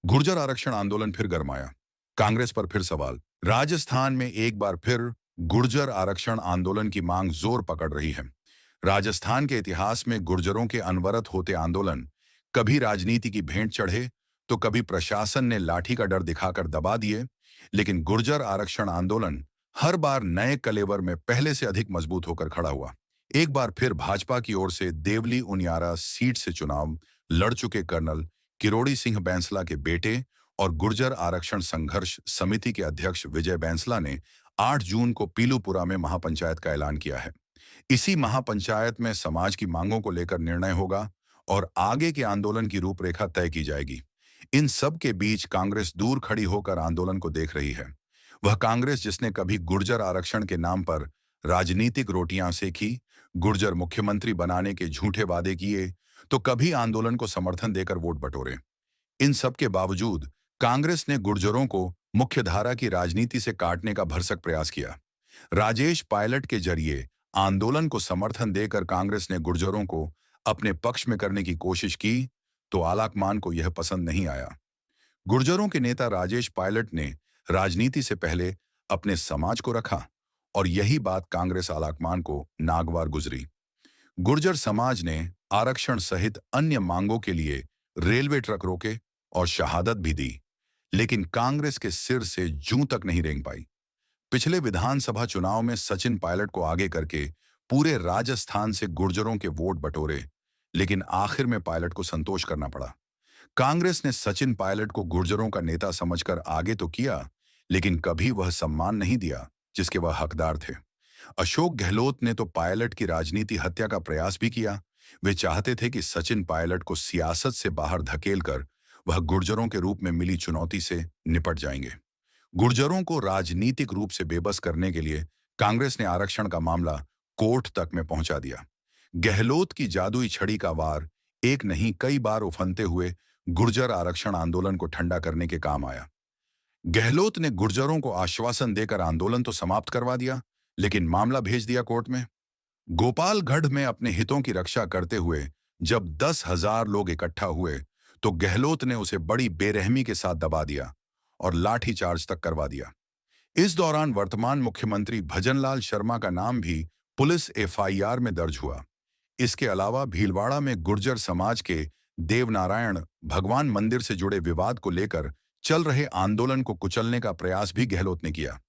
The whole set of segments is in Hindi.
गुर्जर आरक्षण आंदोलन फिर गरमाया। कांग्रेस पर फिर सवाल। राजस्थान में एक बार फिर गुर्जर आरक्षण आंदोलन की मांग जोर पकड़ रही है। राजस्थान के इतिहास में गुर्जरों के अनवरत होते आंदोलन कभी राजनीति की भेंट चढ़े तो कभी प्रशासन ने लाठी का डर दिखाकर दबा दिए, लेकिन गुर्जर आरक्षण आंदोलन हर बार नए कलेवर में पहले से अधिक मजबूत होकर खड़ा हुआ। एक बार फिर भाजपा की ओर से देवली उनियारा सीट से चुनाव लड़ चुके कर्नल किरोड़ी सिंह बैंसला के बेटे और गुर्जर आरक्षण संघर्ष समिति के अध्यक्ष विजय बैंसला ने 8 जून को पीलूपुरा में महापंचायत का ऐलान किया है। इसी महापंचायत में समाज की मांगों को लेकर निर्णय होगा और आगे के आंदोलन की रूपरेखा तय की जाएगी। इन सब के बीच कांग्रेस दूर खड़ी होकर आंदोलन को देख रही है। वह कांग्रेस जिसने कभी गुर्जर आरक्षण के नाम पर राजनीतिक रोटियां सेकी, गुर्जर मुख्यमंत्री बनाने के झूठे वादे किए, तो कभी आंदोलन को समर्थन देकर वोट बटोरे। इन सब के बावजूद कांग्रेस ने गुर्जरों को मुख्यधारा की राजनीति से काटने का भरसक प्रयास किया। राजेश पायलट के जरिए आंदोलन को समर्थन देकर कांग्रेस ने गुर्जरों को अपने पक्ष में करने की कोशिश की, तो आलाकमान को यह पसंद नहीं आया। गुर्जरों के नेता राजेश पायलट ने राजनीति से पहले अपने समाज को रखा और यही बात कांग्रेस आलाकमान को नागवार गुजरी। गुर्जर समाज ने आरक्षण सहित अन्य मांगों के लिए रेलवे ट्रक रोके और शहादत भी दी, लेकिन कांग्रेस के सिर से जूं तक नहीं रेंग पाई। पिछले विधानसभा चुनाव में सचिन पायलट को आगे करके पूरे राजस्थान से गुर्जरों के वोट बटोरे, लेकिन आखिर में पायलट को संतोष करना पड़ा। कांग्रेस ने सचिन पायलट को गुर्जरों का नेता समझकर आगे तो किया, लेकिन कभी वह सम्मान नहीं दिया जिसके वह हकदार थे। अशोक गहलोत ने तो पायलट की राजनीति हत्या का प्रयास भी किया। वे चाहते थे कि सचिन पायलट को सियासत से बाहर धकेलकर वह गुर्जरों के रूप में मिली चुनौती से निपट जाएंगे। गुर्जरों को राजनीतिक रूप से बेबस करने के लिए कांग्रेस ने आरक्षण का मामला कोर्ट तक में पहुंचा दिया। गहलोत की जादुई छड़ी का वार एक नहीं कई बार उफनते हुए गुर्जर आरक्षण आंदोलन को ठंडा करने के काम आया। गहलोत ने गुर्जरों को आश्वासन देकर आंदोलन तो समाप्त करवा दिया, लेकिन मामला भेज दिया कोर्ट में। गोपालगढ़ में अपने हितों की रक्षा करते हुए जब 10,000 लोग इकट्ठा हुए, तो गहलोत ने उसे बड़ी बेरहमी के साथ दबा दिया और लाठीचार्ज तक करवा दिया। इस दौरान वर्तमान मुख्यमंत्री भजनलाल शर्मा का नाम भी पुलिस एफआईआर में दर्ज हुआ। इसके अलावा भीलवाड़ा में गुर्जर समाज के देवनारायण भगवान मंदिर से जुड़े विवाद को लेकर चल रहे आंदोलन को कुचलने का प्रयास भी गहलोत ने किया।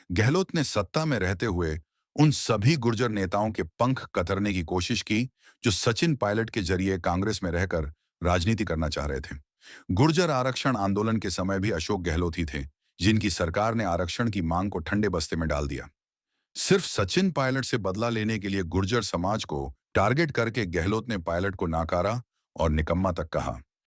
गहलोत ने सत्ता में रहते हुए उन सभी गुर्जर नेताओं के पंख कतरने की कोशिश की जो सचिन पायलट के जरिए कांग्रेस में रहकर राजनीति करना चाह रहे थे। गुर्जर आरक्षण आंदोलन के समय भी अशोक गहलोत ही थे जिनकी सरकार ने आरक्षण की मांग को ठंडे बस्ते में डाल दिया। सिर्फ सचिन पायलट से बदला लेने के लिए गुर्जर समाज को टारगेट करके गहलोत ने पायलट को नाकारा और निकम्मा तक कहा।